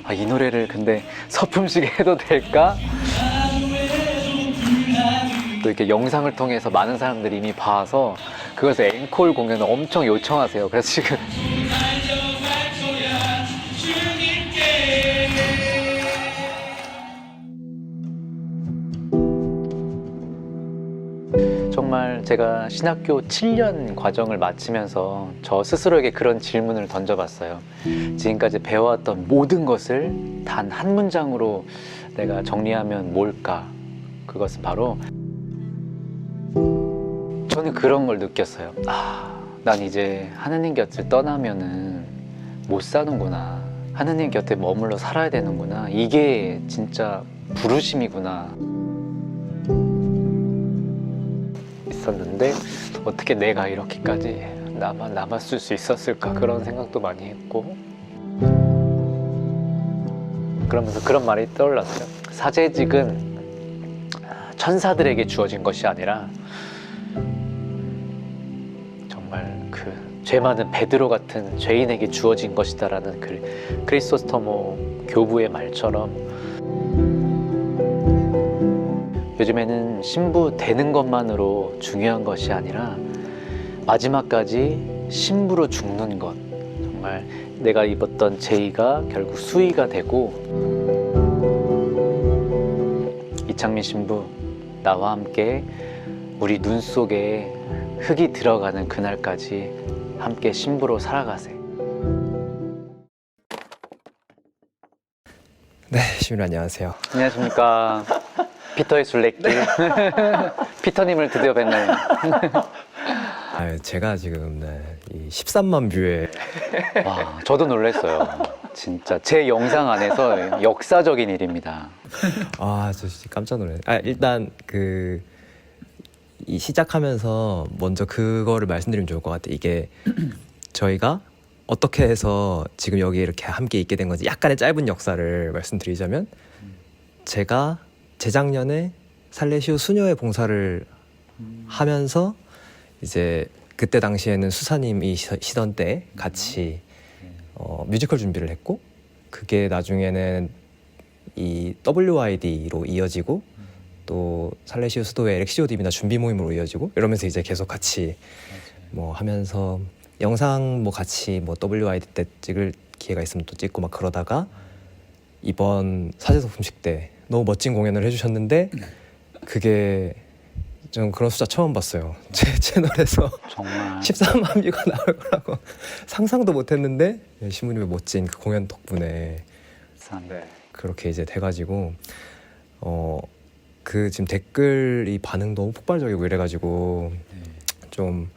아, 이 노래를 근데 서품식에 해도 될까? 또 이렇게 영상을 통해서 많은 사람들이 이미 봐서 그것을 앵콜 공연을 엄청 요청하세요. 그래서 지금 정말 제가 신학교 7년 과정을 마치면서 저 스스로에게 그런 질문을 던져봤어요. 지금까지 배워왔던 모든 것을 단 한 문장으로 내가 정리하면 뭘까? 그것은 바로 저는 그런 걸 느꼈어요. 난 이제 하느님 곁을 떠나면은 못 사는구나. 하느님 곁에 머물러 살아야 되는구나. 이게 진짜 부르심이구나. 있었는데 어떻게 내가 이렇게까지 남았을 수 있었을까 그런 생각도 많이 했고, 그러면서 그런 말이 떠올랐어요. 사제직은 천사들에게 주어진 것이 아니라 정말 그 죄 많은 베드로 같은 죄인에게 주어진 것이다라는 그 크리소스토모 교부의 말처럼 요즘에는 신부 되는 것만으로 중요한 것이 아니라 마지막까지 신부로 죽는 것, 정말 내가 입었던 제의가 결국 수의가 되고, 이창민 신부 나와 함께 우리 눈 속에 흙이 들어가는 그날까지 함께 신부로 살아가세. 네, 시민 안녕하세요. 안녕하십니까. 피터의 술래길. 피터님을 드디어 뵙나요? 제가 지금 이 13만 뷰에 와, 저도 놀랐어요. 진짜 제 영상 안에서 역사적인 일입니다. 저 진짜 깜짝 놀랐어요. 일단 이 시작하면서 먼저 그거를 말씀드리면 좋을 것 같아요. 이게 저희가 어떻게 해서 지금 여기 이렇게 함께 있게 된 건지 약간의 짧은 역사를 말씀드리자면, 제가 재작년에 살레시오 수녀의 봉사를 하면서 이제 그때 당시에는 수사님이 시던 때 같이 뮤지컬 준비를 했고, 그게 나중에는 이 WID로 이어지고 또 살레시오 수도의 렉시오딥이나 준비 모임으로 이어지고 이러면서 이제 계속 같이 뭐 하면서 영상 뭐 같이 뭐 WID 때 찍을 기회가 있으면 또 찍고 막 그러다가 이번 사제소품식 때 너무 멋진 공연을 해주셨는데, 그게 좀 그런 숫자 처음 봤어요. 제 채널에서 정말 13만 뷰가 나올 거라고 상상도 못했는데, 신부님의 멋진 그 공연 덕분에 그렇게 이제 돼가지고 그 지금 댓글이 반응 너무 폭발적이고 이래가지고 좀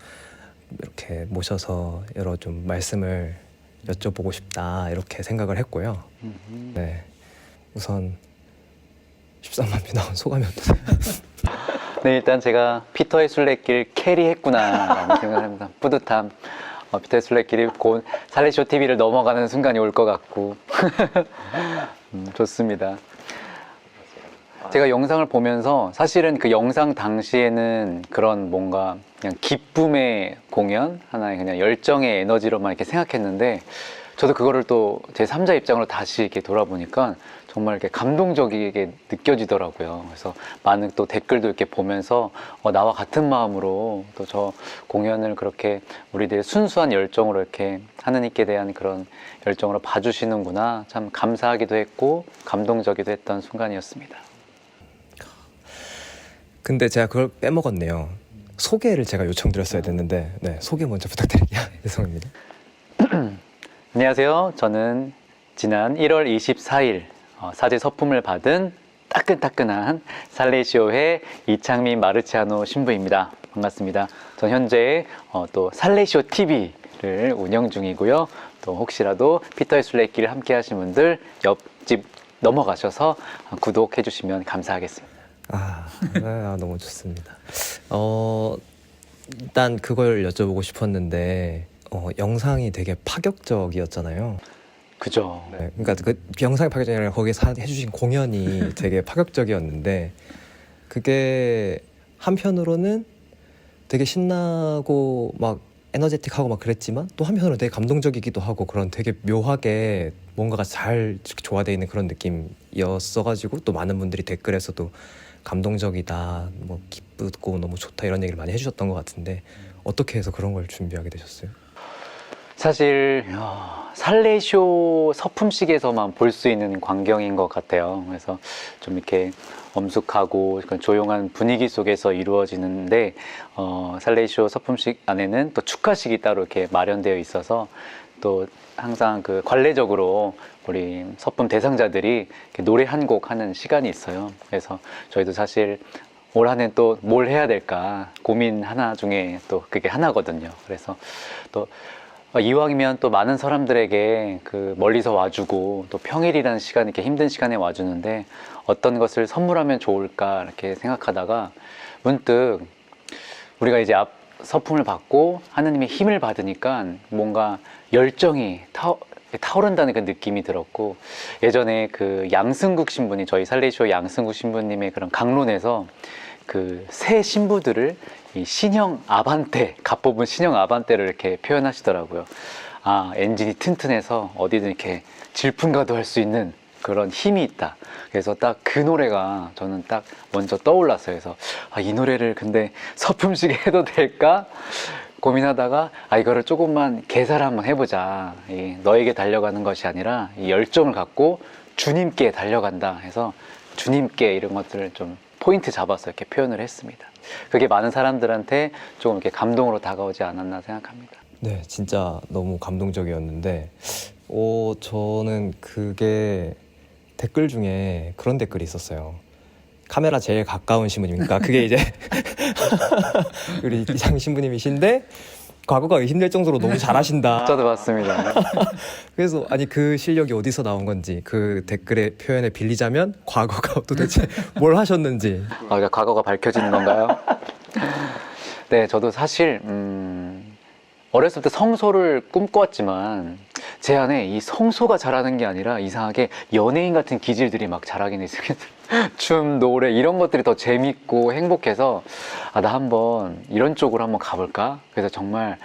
이렇게 모셔서 여러 좀 말씀을 여쭤보고 싶다 이렇게 생각을 했고요. 네, 우선 13만 뷰 나온 소감이 어떠세요? 네, 일단 제가 피터의 술래길 캐리했구나라는 생각을 합니다. 뿌듯함. 피터의 술래길이 곧 살레시오 TV를 넘어가는 순간이 올 것 같고 좋습니다. 제가 영상을 보면서 사실은 그 영상 당시에는 그런 뭔가 그냥 기쁨의 공연, 하나의 그냥 열정의 에너지로만 이렇게 생각했는데, 저도 그거를 또 제 3자 입장으로 다시 이렇게 돌아보니까 정말 이렇게 감동적이게 느껴지더라고요. 그래서 많은 또 댓글도 이렇게 보면서 나와 같은 마음으로 또 저 공연을 그렇게 우리들의 순수한 열정으로 이렇게 하느님께 대한 그런 열정으로 봐주시는구나, 참 감사하기도 했고 감동적이기도 했던 순간이었습니다. 근데 제가 그걸 빼먹었네요. 소개를 제가 요청드렸어야 됐는데, 네, 소개 먼저 부탁드릴게요. 죄송합니다. 안녕하세요. 저는 지난 1월 24일 사제 서품을 받은 따끈따끈한 살레시오회 이창민 마르치아노 신부입니다. 반갑습니다. 전 현재 또 살레시오 TV를 운영 중이고요. 또 혹시라도 피터의 술래길을 함께 하신 분들 옆집 넘어가셔서 구독해 주시면 감사하겠습니다. 너무 좋습니다. 일단 그걸 여쭤보고 싶었는데, 영상이 되게 파격적이었잖아요. 그죠. 네, 그러니까 그 영상이 파격적이 아니라 거기서 해주신 공연이 되게 파격적이었는데, 그게 한편으로는 되게 신나고 막 에너제틱하고 막 그랬지만 또 한편으로 되게 감동적이기도 하고 그런 되게 묘하게 뭔가가 잘 조화되어 있는 그런 느낌이었어가지고 또 많은 분들이 댓글에서도 감동적이다, 뭐 기쁘고 너무 좋다 이런 얘기를 많이 해주셨던 것 같은데 어떻게 해서 그런 걸 준비하게 되셨어요? 사실 살레쇼 서품식에서만 볼 수 있는 광경인 것 같아요. 그래서 좀 이렇게 엄숙하고 조용한 분위기 속에서 이루어지는데 살레쇼 서품식 안에는 또 축하식이 따로 이렇게 마련되어 있어서 또 항상 그 관례적으로 우리 서품 대상자들이 이렇게 노래 한 곡 하는 시간이 있어요. 그래서 저희도 사실 올 한해 또 뭘 해야 될까 고민 하나 중에 또 그게 하나거든요. 그래서 또 이왕이면 또 많은 사람들에게 그 멀리서 와주고 또 평일이라는 시간, 이렇게 힘든 시간에 와주는데 어떤 것을 선물하면 좋을까 이렇게 생각하다가 문득 우리가 이제 앞 서품을 받고 하느님의 힘을 받으니까 뭔가 열정이 타오른다는 그 느낌이 들었고, 예전에 그 양승국 신부님, 저희 살레시오 양승국 신부님의 그런 강론에서 그 새 신부들을 이 신형 아반떼, 갓 뽑은 신형 아반떼를 이렇게 표현하시더라고요. 아, 엔진이 튼튼해서 어디든 이렇게 질풍가도 할 수 있는 그런 힘이 있다. 그래서 딱 그 노래가 저는 딱 먼저 떠올랐어요. 그래서 이 노래를 근데 서품식에 해도 될까 고민하다가 이거를 조금만 개사를 한번 해보자. 너에게 달려가는 것이 아니라 이 열정을 갖고 주님께 달려간다 해서 주님께 이런 것들을 좀 포인트 잡아서 이렇게 표현을 했습니다. 그게 많은 사람들한테 조금 이렇게 감동으로 다가오지 않았나 생각합니다. 네, 진짜 너무 감동적이었는데 저는 그게 댓글 중에 그런 댓글이 있었어요. 카메라 제일 가까운 신부님이니까 그게 이제 우리 이상 신부님이신데 과거가 힘들 정도로 너무 잘하신다. 저도 봤습니다. 그래서 아니 그 실력이 어디서 나온 건지 그 댓글의 표현을 빌리자면 과거가 도대체 뭘 하셨는지. 그러니까 과거가 밝혀지는 건가요? 네, 저도 사실 어렸을 때 성소를 꿈꿔왔지만 제 안에 이 성소가 잘하는 게 아니라 이상하게 연예인 같은 기질들이 막 잘하긴 했어요. 춤, 노래 이런 것들이 더 재밌고 행복해서 나 한번 이런 쪽으로 한번 가볼까? 그래서 정말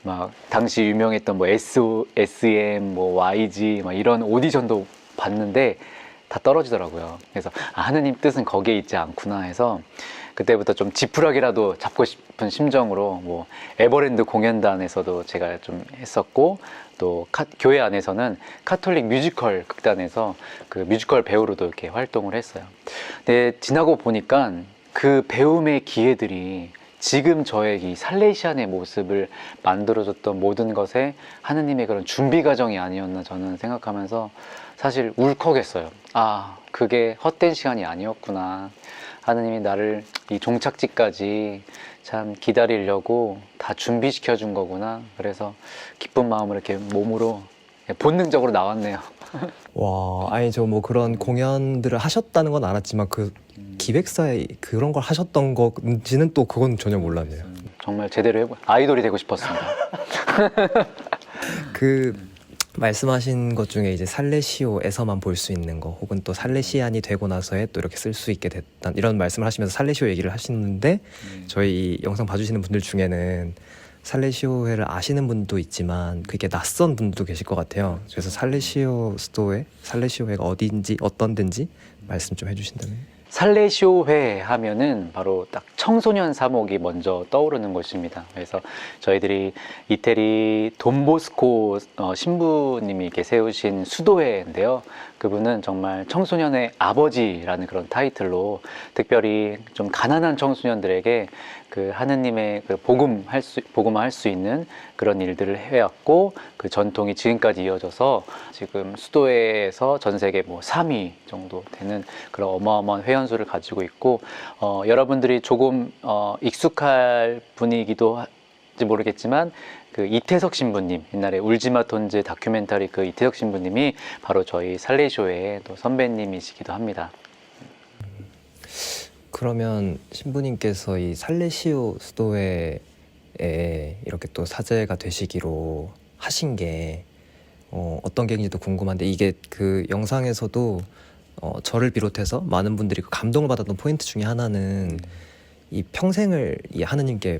막 당시 유명했던 뭐 SM, 뭐 YG 막 이런 오디션도 봤는데 다 떨어지더라고요. 그래서 하느님 뜻은 거기에 있지 않구나 해서 그때부터 좀 지푸라기라도 잡고 싶은 심정으로 뭐 에버랜드 공연단에서도 제가 좀 했었고 또 교회 안에서는 카톨릭 뮤지컬 극단에서 그 뮤지컬 배우로도 이렇게 활동을 했어요. 근데 지나고 보니까 그 배움의 기회들이 지금 저의 이 살레시안의 모습을 만들어줬던 모든 것에 하느님의 그런 준비 과정이 아니었나 저는 생각하면서 사실 울컥했어요. 그게 헛된 시간이 아니었구나. 하느님이 나를 이 종착지까지 참 기다리려고 다 준비시켜 준 거구나. 그래서 기쁜 마음으로 이렇게 몸으로 본능적으로 나왔네요. 와, 아니 저 뭐 그런 공연들을 하셨다는 건 알았지만 그 기획사에 그런 걸 하셨던 건지는 또 그건 전혀 몰랐네요. 정말 제대로 아이돌이 되고 싶었습니다. 그 말씀하신 것 중에 이제 살레시오에서만 볼 수 있는 거 혹은 또 살레시안이 되고 나서에 또 이렇게 쓸 수 있게 됐다 이런 말씀을 하시면서 살레시오 얘기를 하시는데 저희 이 영상 봐주시는 분들 중에는 살레시오회를 아시는 분도 있지만 그게 낯선 분도 계실 것 같아요. 그래서 살레시오회가 어디인지 어떤 데인지 말씀 좀 해주신다면. 살레시오회 하면은 바로 딱 청소년 사목이 먼저 떠오르는 곳입니다. 그래서 저희들이 이태리 돈보스코 신부님이 이렇게 세우신 수도회인데요. 그분은 정말 청소년의 아버지라는 그런 타이틀로 특별히 좀 가난한 청소년들에게 그 하느님의 그 복음화할 수 있는 그런 일들을 해왔고 그 전통이 지금까지 이어져서 지금 수도회에서 전 세계 뭐 3위 정도 되는 그런 어마어마한 회원수를 가지고 있고 여러분들이 조금 익숙할 분이기도 할지 모르겠지만 그 이태석 신부님, 옛날에 울지마 톤즈 다큐멘터리 그 이태석 신부님이 바로 저희 살레시오의 또 선배님이시기도 합니다. 그러면 신부님께서 이 살레시오 수도회에 이렇게 또 사제가 되시기로 하신 게 어떤 계기인지도 궁금한데 이게 그 영상에서도 저를 비롯해서 많은 분들이 그 감동을 받았던 포인트 중에 하나는 이 평생을 이 하느님께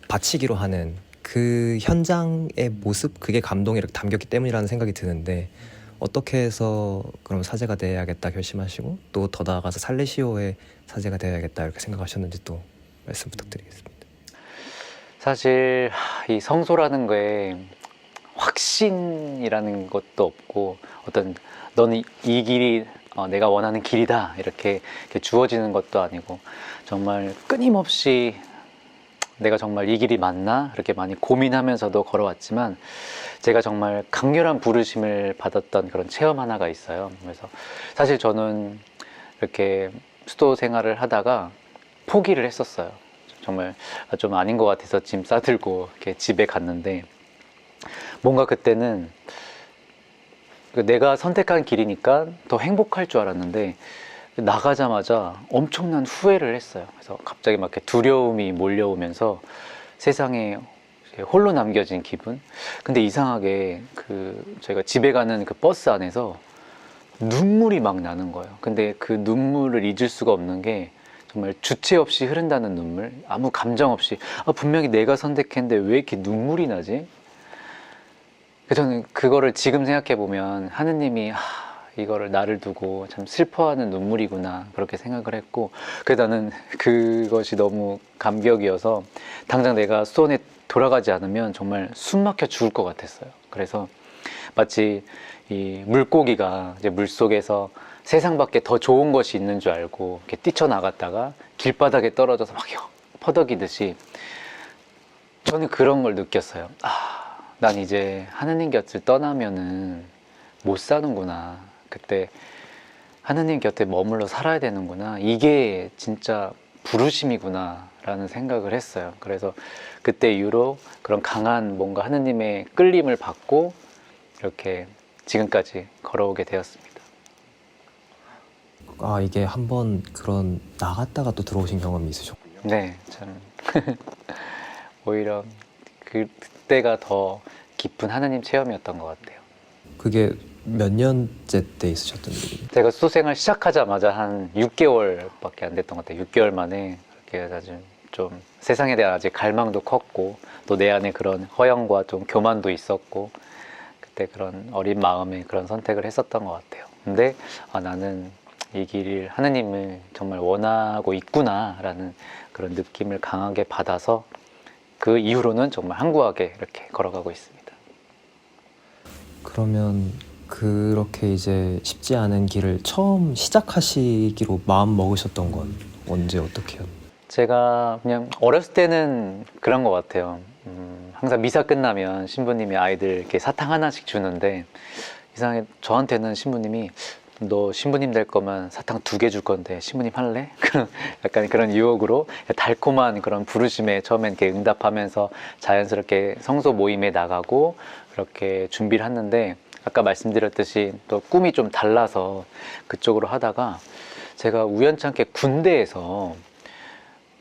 바치기로 하는 그 현장의 모습 그게 감동이 이렇게 담겼기 때문이라는 생각이 드는데 어떻게 해서 그럼 사제가 돼야겠다 결심하시고 또 더 나아가서 살레시오의 사제가 돼야겠다 이렇게 생각하셨는지 또 말씀 부탁드리겠습니다. 사실 이 성소라는 거에 확신이라는 것도 없고 어떤 너는 이 길이 내가 원하는 길이다 이렇게 주어지는 것도 아니고 정말 끊임없이 내가 정말 이 길이 맞나 이렇게 많이 고민하면서도 걸어왔지만 제가 정말 강렬한 부르심을 받았던 그런 체험 하나가 있어요. 그래서 사실 저는 이렇게 수도 생활을 하다가 포기를 했었어요. 정말 좀 아닌 것 같아서 짐 싸들고 이렇게 집에 갔는데 뭔가 그때는 내가 선택한 길이니까 더 행복할 줄 알았는데 나가자마자 엄청난 후회를 했어요. 그래서 갑자기 막 이렇게 두려움이 몰려오면서 세상에 홀로 남겨진 기분. 근데 이상하게 저희가 집에 가는 그 버스 안에서 눈물이 막 나는 거예요. 근데 그 눈물을 잊을 수가 없는 게 정말 주체 없이 흐른다는 눈물, 아무 감정 없이 분명히 내가 선택했는데 왜 이렇게 눈물이 나지? 저는 그거를 지금 생각해 보면 하느님이 이거를 나를 두고 참 슬퍼하는 눈물이구나 그렇게 생각을 했고 그래서 나는 그것이 너무 감격이어서 당장 내가 수원에 돌아가지 않으면 정말 숨 막혀 죽을 것 같았어요. 그래서 마치 이 물고기가 이제 물속에서 세상 밖에 더 좋은 것이 있는 줄 알고 이렇게 뛰쳐나갔다가 길바닥에 떨어져서 막 퍼덕이듯이 저는 그런 걸 느꼈어요. 난 이제 하느님 곁을 떠나면은 못 사는구나. 그때 하느님 곁에 머물러 살아야 되는구나. 이게 진짜 부르심이구나 라는 생각을 했어요. 그래서 그때 이후로 그런 강한 뭔가 하느님의 끌림을 받고 이렇게 지금까지 걸어오게 되었습니다. 이게 한번 그런 나갔다가 또 들어오신 경험이 있으셨군요. 네, 참 오히려 그때가 더 깊은 하느님 체험이었던 것 같아요. 그게 몇 년째 때 있으셨던 일이에요? 제가 수생활 시작하자마자 한 6개월밖에 안 됐던 것 같아요. 6개월 만에 그렇게 아주 좀 세상에 대한 아직 갈망도 컸고 또 내 안에 그런 허영과 좀 교만도 있었고 그때 그런 어린 마음에 그런 선택을 했었던 것 같아요. 근데 나는 이 길을 하느님을 정말 원하고 있구나라는 그런 느낌을 강하게 받아서 그 이후로는 정말 항구하게 이렇게 걸어가고 있습니다. 그러면 그렇게 이제 쉽지 않은 길을 처음 시작하시기로 마음 먹으셨던 건 언제 어떻게요? 제가 그냥 어렸을 때는 그런 것 같아요. 항상 미사 끝나면 신부님이 아이들 이렇게 사탕 하나씩 주는데 이상하게 저한테는 신부님이 너 신부님 될 거면 사탕 2개 줄 건데 신부님 할래? 약간 그런 유혹으로 달콤한 그런 부르심에 처음엔 이렇게 응답하면서 자연스럽게 성소 모임에 나가고 그렇게 준비를 했는데 아까 말씀드렸듯이 또 꿈이 좀 달라서 그쪽으로 하다가 제가 우연찮게 군대에서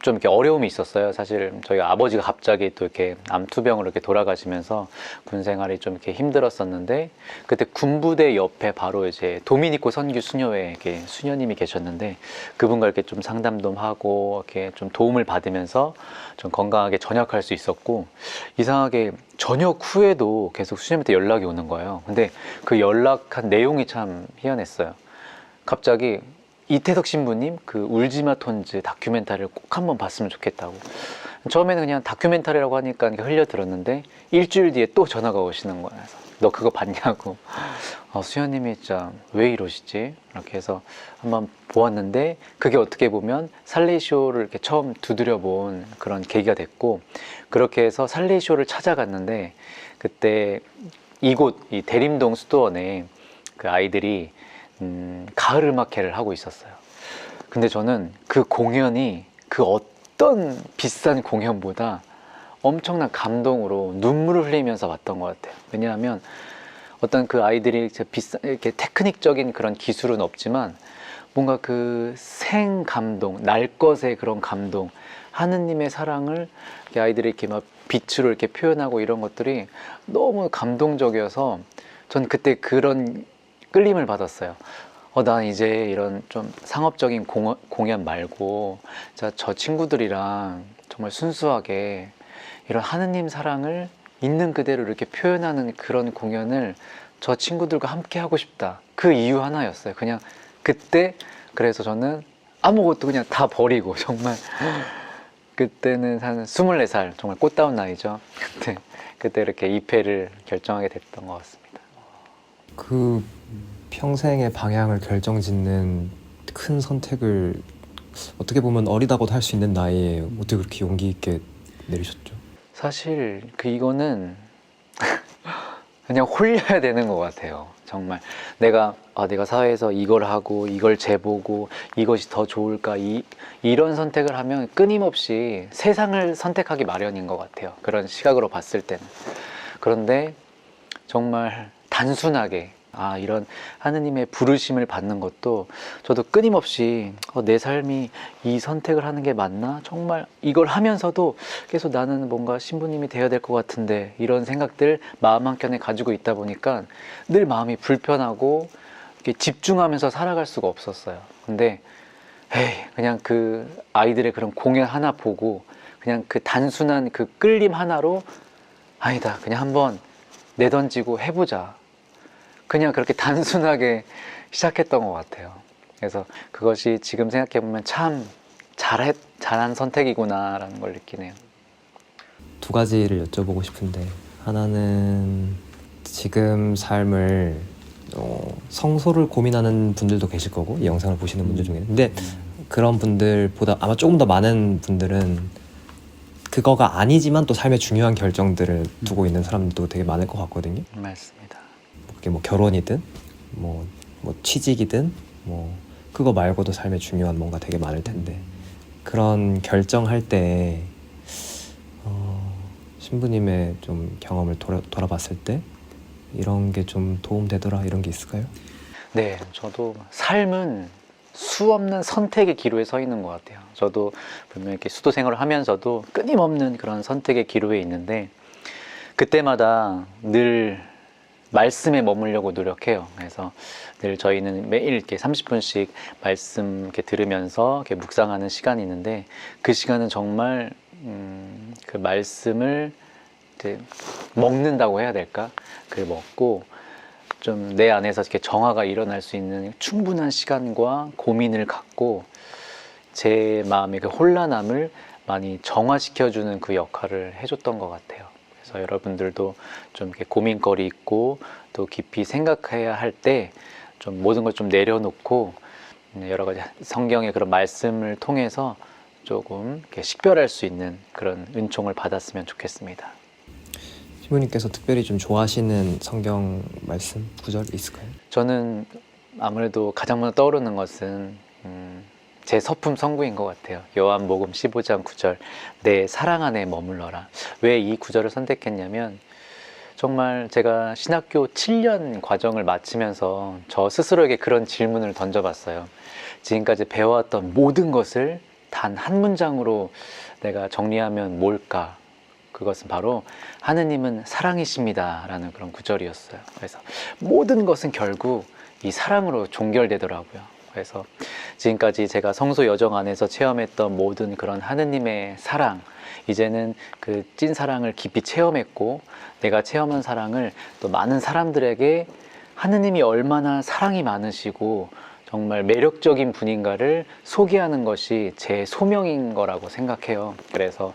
좀 이렇게 어려움이 있었어요. 사실 저희 아버지가 갑자기 또 이렇게 암투병으로 이렇게 돌아가시면서 군 생활이 좀 이렇게 힘들었었는데 그때 군부대 옆에 바로 이제 도미니코 선교 수녀회 이렇게 수녀님이 계셨는데 그분과 이렇게 좀 상담도 하고 이렇게 좀 도움을 받으면서 좀 건강하게 전역할 수 있었고 이상하게 전역 후에도 계속 수녀님한테 연락이 오는 거예요. 근데 그 연락한 내용이 참 희한했어요. 갑자기 이태석 신부님 그 울지마 톤즈 다큐멘터리를 꼭 한번 봤으면 좋겠다고. 처음에는 그냥 다큐멘터리라고 하니까 흘려들었는데 일주일 뒤에 또 전화가 오시는 거예요. 그래서 너 그거 봤냐고. 수녀님이 진짜 왜 이러시지? 이렇게 해서 한번 보았는데 그게 어떻게 보면 살레시오를 이렇게 처음 두드려 본 그런 계기가 됐고 그렇게 해서 살레시오를 찾아갔는데 그때 이곳 이 대림동 수도원에 그 아이들이 가을 음악회를 하고 있었어요. 근데 저는 그 공연이 그 어떤 비싼 공연보다 엄청난 감동으로 눈물을 흘리면서 봤던 것 같아요. 왜냐하면 어떤 그 아이들이 비싼 이렇게 테크닉적인 그런 기술은 없지만 뭔가 그 생감동, 날 것의 그런 감동, 하느님의 사랑을 아이들이 이렇게 막 빛으로 이렇게 표현하고 이런 것들이 너무 감동적이어서 전 그때 그런 끌림을 받았어요. 난 이제 이런 좀 상업적인 공연 말고 저 친구들이랑 정말 순수하게 이런 하느님 사랑을 있는 그대로 이렇게 표현하는 그런 공연을 저 친구들과 함께 하고 싶다. 그 이유 하나였어요. 그냥 그때 그래서 저는 아무것도 그냥 다 버리고 정말 그때는 한 24살 정말 꽃다운 나이죠. 그때 이렇게 입회를 결정하게 됐던 것 같습니다. 그 평생의 방향을 결정짓는 큰 선택을 어떻게 보면 어리다고도 할 수 있는 나이에 어떻게 그렇게 용기 있게 내리셨죠? 사실 이거는 그냥 홀려야 되는 것 같아요. 정말 내가 사회에서 이걸 하고 이걸 재보고 이것이 더 좋을까 이런 선택을 하면 끊임없이 세상을 선택하기 마련인 것 같아요. 그런 시각으로 봤을 때는. 그런데 정말 단순하게 이런 하느님의 부르심을 받는 것도 저도 끊임없이 내 삶이 이 선택을 하는 게 맞나? 정말 이걸 하면서도 계속 나는 뭔가 신부님이 되어야 될 것 같은데 이런 생각들 마음 한켠에 가지고 있다 보니까 늘 마음이 불편하고 이렇게 집중하면서 살아갈 수가 없었어요. 근데 그냥 그 아이들의 그런 공연 하나 보고 그냥 그 단순한 그 끌림 하나로 아니다, 그냥 한번 내던지고 해보자. 그냥 그렇게 단순하게 시작했던 것 같아요. 그래서 그것이 지금 생각해보면 참 잘한 선택이구나라는 걸 느끼네요. 두 가지를 여쭤보고 싶은데, 하나는 지금 삶을 성소를 고민하는 분들도 계실 거고 이 영상을 보시는 분들 중에는, 근데 그런 분들보다 아마 조금 더 많은 분들은 그거가 아니지만 또 삶의 중요한 결정들을 두고 있는 사람들도 되게 많을 것 같거든요. 맞습니다. 그게 뭐 결혼이든 뭐 취직이든 뭐 그거 말고도 삶에 중요한 뭔가 되게 많을 텐데, 그런 결정할 때 신부님의 좀 경험을 돌아봤을 때 이런 게 좀 도움되더라, 이런 게 있을까요? 네, 저도 삶은 수없는 선택의 기로에 서 있는 것 같아요. 저도 분명 이렇게 수도 생활을 하면서도 끊임없는 그런 선택의 기로에 있는데 그때마다 늘 말씀에 머물려고 노력해요. 그래서 늘 저희는 매일 이렇게 30분씩 말씀 이렇게 들으면서 이렇게 묵상하는 시간이 있는데 그 시간은 정말 그 말씀을 이제 먹는다고 해야 될까? 그 먹고 좀 내 안에서 이렇게 정화가 일어날 수 있는 충분한 시간과 고민을 갖고 제 마음의 그 혼란함을 많이 정화시켜주는 그 역할을 해줬던 것 같아요. 그래서 여러분들도 좀 이렇게 고민거리 있고 또 깊이 생각해야 할 때 좀 모든 걸 좀 내려놓고 여러 가지 성경의 그런 말씀을 통해서 조금 이렇게 식별할 수 있는 그런 은총을 받았으면 좋겠습니다. 신부님께서 특별히 좀 좋아하시는 성경 말씀 구절 있을까요? 저는 아무래도 가장 먼저 떠오르는 것은 제 서품 성구인 것 같아요. 요한복음 15장 9절, 내 사랑 안에 머물러라. 왜 이 구절을 선택했냐면 정말 제가 신학교 7년 과정을 마치면서 저 스스로에게 그런 질문을 던져봤어요. 지금까지 배워왔던 모든 것을 단 한 문장으로 내가 정리하면 뭘까? 그것은 바로 하느님은 사랑이십니다 라는 그런 구절이었어요. 그래서 모든 것은 결국 이 사랑으로 종결되더라고요. 그래서 지금까지 제가 성소 여정 안에서 체험했던 모든 그런 하느님의 사랑, 이제는 그 찐 사랑을 깊이 체험했고 내가 체험한 사랑을 또 많은 사람들에게 하느님이 얼마나 사랑이 많으시고 정말 매력적인 분인가를 소개하는 것이 제 소명인 거라고 생각해요. 그래서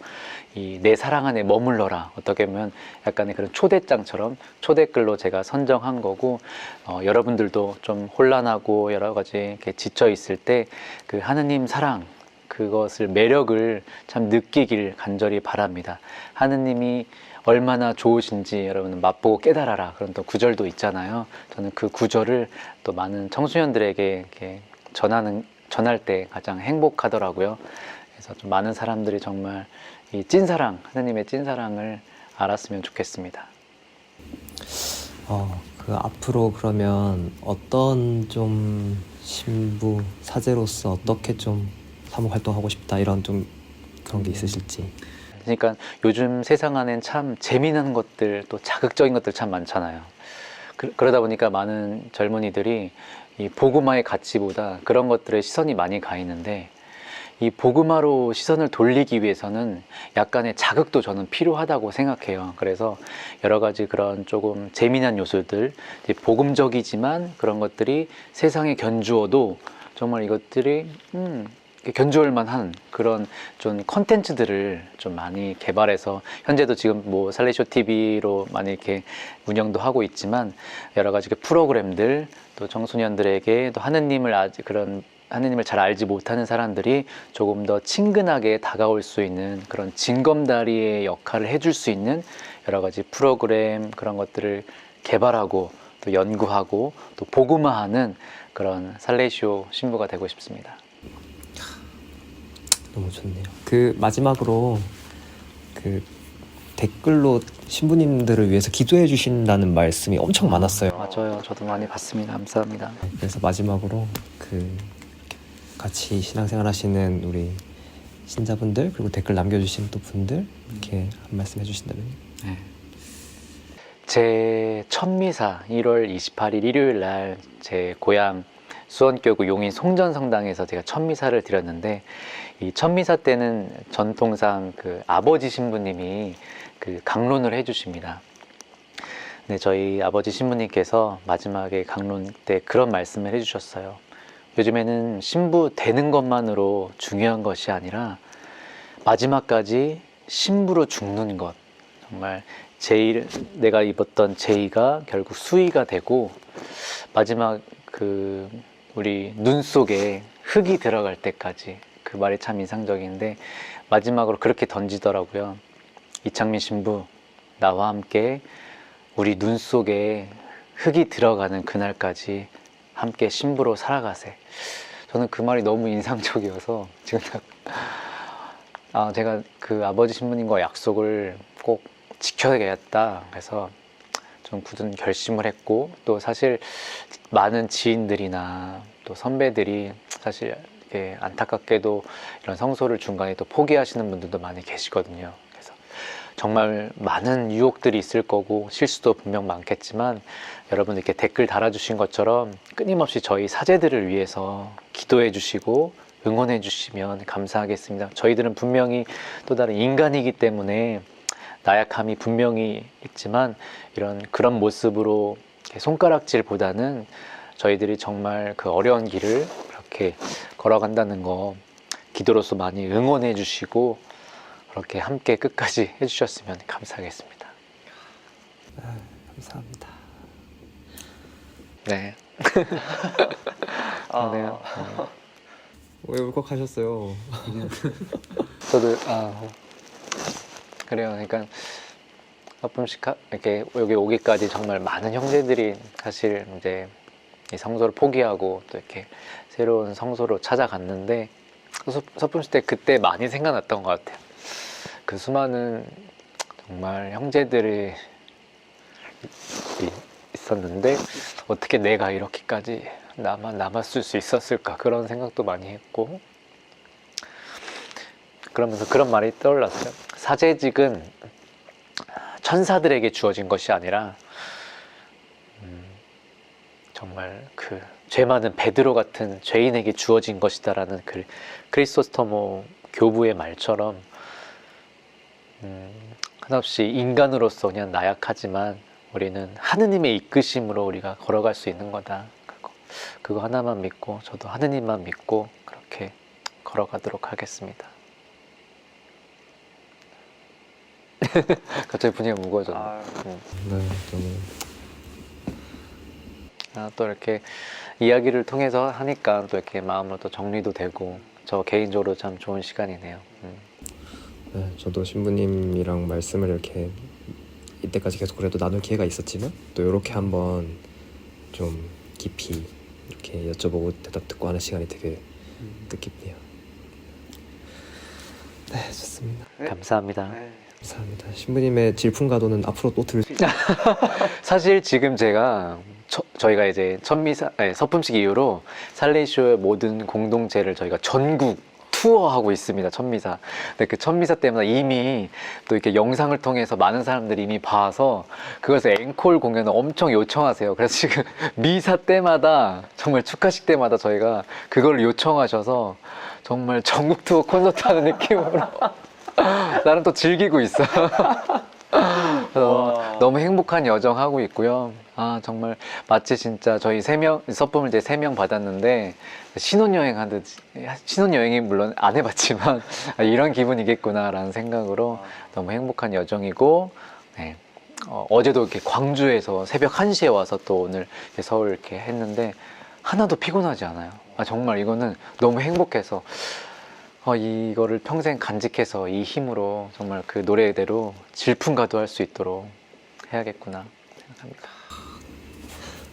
이 내 사랑 안에 머물러라, 어떻게 보면 약간의 그런 초대장처럼 초대글로 제가 선정한 거고, 여러분들도 좀 혼란하고 여러 가지 이렇게 지쳐 있을 때 그 하느님 사랑, 그것을 매력을 참 느끼길 간절히 바랍니다. 하느님이 얼마나 좋으신지 여러분 맛보고 깨달아라, 그런 또 구절도 있잖아요. 저는 그 구절을 또 많은 청소년들에게 이렇게 전할 때 가장 행복하더라고요. 그래서 좀 많은 사람들이 정말 이 찐사랑, 하느님의 찐사랑을 알았으면 좋겠습니다. 그 앞으로 그러면 어떤 좀 신부 사제로서 어떻게 좀 사목 활동하고 싶다, 이런 좀 그런 게 있으실지. 그러니까 요즘 세상 안엔 참 재미난 것들, 또 자극적인 것들 참 많잖아요. 그러다 보니까 많은 젊은이들이 이 복음화의 가치보다 그런 것들에 시선이 많이 가 있는데, 이 복음화로 시선을 돌리기 위해서는 약간의 자극도 저는 필요하다고 생각해요. 그래서 여러 가지 그런 조금 재미난 요소들, 이제 복음적이지만 그런 것들이 세상에 견주어도 정말 이것들이 견주할 만한 그런 좀 컨텐츠들을 좀 많이 개발해서 현재도 지금 뭐 살레쇼 TV로 많이 이렇게 운영도 하고 있지만 여러 가지 그 프로그램들 또 청소년들에게 또 하느님을 아직 그런 하느님을 잘 알지 못하는 사람들이 조금 더 친근하게 다가올 수 있는 그런 징검다리의 역할을 해줄 수 있는 여러 가지 프로그램 그런 것들을 개발하고 또 연구하고 또 복음화하는 그런 살레시오 신부가 되고 싶습니다. 너무 좋네요. 그 마지막으로 그 댓글로 신부님들을 위해서 기도해 주신다는 말씀이 엄청 많았어요. 맞아요. 저도 많이 봤습니다. 감사합니다. 그래서 마지막으로 그 같이 신앙생활 하시는 우리 신자분들 그리고 댓글 남겨주신 또 분들 이렇게 한 말씀 해주신다면. 네. 제 첫 미사 1월 28일 일요일 날 제 고향 수원교구 용인 송전성당에서 제가 첫 미사를 드렸는데 이 첫 미사 때는 전통상 그 아버지 신부님이 그 강론을 해주십니다. 네, 저희 아버지 신부님께서 마지막에 강론 때 그런 말씀을 해주셨어요. 요즘에는 신부 되는 것만으로 중요한 것이 아니라 마지막까지 신부로 죽는 것. 정말 내가 입었던 제의가 결국 수의가 되고 마지막 그 우리 눈 속에 흙이 들어갈 때까지 그 말이 참 인상적인데 마지막으로 그렇게 던지더라고요. 이창민 신부, 나와 함께 우리 눈 속에 흙이 들어가는 그날까지 함께 신부로 살아가세. 저는 그 말이 너무 인상적이어서 지금 제가 그 아버지 신부님과 약속을 꼭 지켜야겠다. 그래서 좀 굳은 결심을 했고 또 사실 많은 지인들이나 또 선배들이 사실 이렇게 안타깝게도 이런 성소를 중간에 또 포기하시는 분들도 많이 계시거든요. 그래서 정말 많은 유혹들이 있을 거고 실수도 분명 많겠지만 여러분 이렇게 댓글 달아주신 것처럼 끊임없이 저희 사제들을 위해서 기도해 주시고 응원해 주시면 감사하겠습니다. 저희들은 분명히 또 다른 인간이기 때문에 나약함이 분명히 있지만 그런 모습으로 손가락질보다는 저희들이 정말 그 어려운 길을 그렇게 걸어간다는 거 기도로서 많이 응원해 주시고 그렇게 함께 끝까지 해주셨으면 감사하겠습니다. 감사합니다. 네. 네. 왜 울컥하셨어요? 저도 그래요. 그러니까 가끔씩 이렇게 여기 오기까지 정말 많은 형제들이 사실 이제 이 성소를 포기하고 또 이렇게 새로운 성소로 찾아갔는데 서품시 때 그때 많이 생각났던 것 같아요. 그 수많은 정말 형제들이 있었는데 어떻게 내가 이렇게까지 남았을 수 있었을까 그런 생각도 많이 했고 그러면서 그런 말이 떠올랐어요. 사제직은 천사들에게 주어진 것이 아니라 정말 그 죄 많은 베드로 같은 죄인에게 주어진 것이다라는 그 크리소스토모 교부의 말처럼 한없이 인간으로서 그냥 나약하지만 우리는 하느님의 이끄심으로 우리가 걸어갈 수 있는 거다. 그거 하나만 믿고 저도 하느님만 믿고 그렇게 걸어가도록 하겠습니다. 갑자기 분위기가 무거워졌네. 네, 저는 또 이렇게 이야기를 통해서 하니까 또 이렇게 마음으로 또 정리도 되고 저 개인적으로 참 좋은 시간이네요. 네, 저도 신부님이랑 말씀을 이렇게 이때까지 계속 그래도 나눌 기회가 있었지만 또 이렇게 한번 좀 깊이 이렇게 여쭤보고 대답 듣고 하는 시간이 되게 뜻깊네요. 네, 좋습니다. 감사합니다. 감사합니다. 신부님의 질풍가도는 앞으로 또 들을 수 사실 지금 제가 저희가 이제 서품식 이후로 살레시오의 모든 공동체를 저희가 전국 투어하고 있습니다. 천미사. 근데 그 천미사 때마다 이미 또 이렇게 영상을 통해서 많은 사람들이 이미 봐서 그것을 앵콜 공연을 엄청 요청하세요. 그래서 지금 미사 때마다 정말 축하식 때마다 저희가 그걸 요청하셔서 정말 전국 투어 콘서트 하는 느낌으로 나름 또 즐기고 있어. 그래서 너무 행복한 여정 하고 있고요. 아, 정말 마치 진짜 저희 3명, 서쁨을 이제 3명 받았는데 신혼여행 하듯, 신혼여행이 물론 안 해봤지만 아, 이런 기분이겠구나라는 생각으로 너무 행복한 여정이고, 네. 어제도 이렇게 광주에서 새벽 1시에 와서 또 오늘 이렇게 서울 이렇게 했는데 하나도 피곤하지 않아요. 아, 정말 이거는 너무 행복해서 이거를 평생 간직해서 이 힘으로 정말 그 노래대로 질풍가도할 수 있도록 해야겠구나 생각합니다.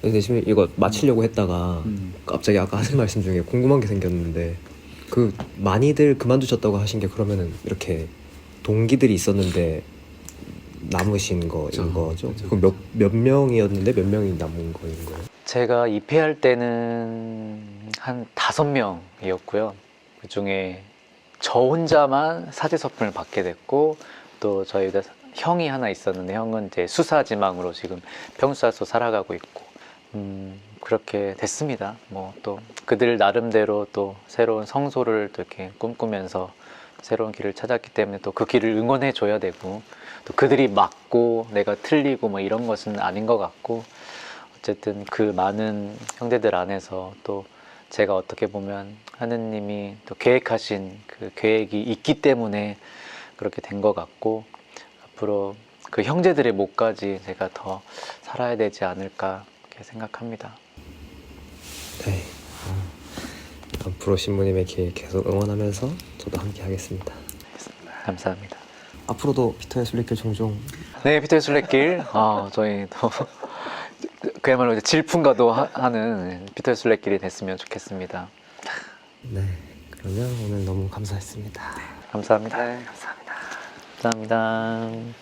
근데 지금 이거 마치려고 했다가 갑자기 아까 하신 말씀 중에 궁금한 게 생겼는데 그 많이들 그만두셨다고 하신 게 그러면은 이렇게 동기들이 있었는데 남으신 거인 거죠? 그럼 몇 명이었는데 몇 명이 남은 거인 거예요? 제가 입회할 때는 한 5명이었고요. 그 중에 저 혼자만 사제서품을 받게 됐고, 또 저희 형이 하나 있었는데 형은 이제 수사지망으로 지금 평수사소 살아가고 있고, 그렇게 됐습니다. 뭐 또 그들 나름대로 또 새로운 성소를 또 이렇게 꿈꾸면서 새로운 길을 찾았기 때문에 또 그 길을 응원해 줘야 되고, 또 그들이 맞고 내가 틀리고 뭐 이런 것은 아닌 것 같고, 어쨌든 그 많은 형제들 안에서 또 제가 어떻게 보면 하느님이 또 계획하신 그 계획이 있기 때문에 그렇게 된 것 같고, 앞으로 그 형제들의 목까지 제가 더 살아야 되지 않을까 이렇게 생각합니다. 네. 앞으로 신부님의 길 계속 응원하면서 저도 함께 하겠습니다. 감사합니다. 앞으로도 피터의 순례길 종종 네, 피터의 순례길. 저희도 그야말로 이제 질풍가도 하는 피터의 순례길이 됐으면 좋겠습니다. 네. 그러면 오늘 너무 감사했습니다. 감사합니다. 감사합니다. 감사합니다.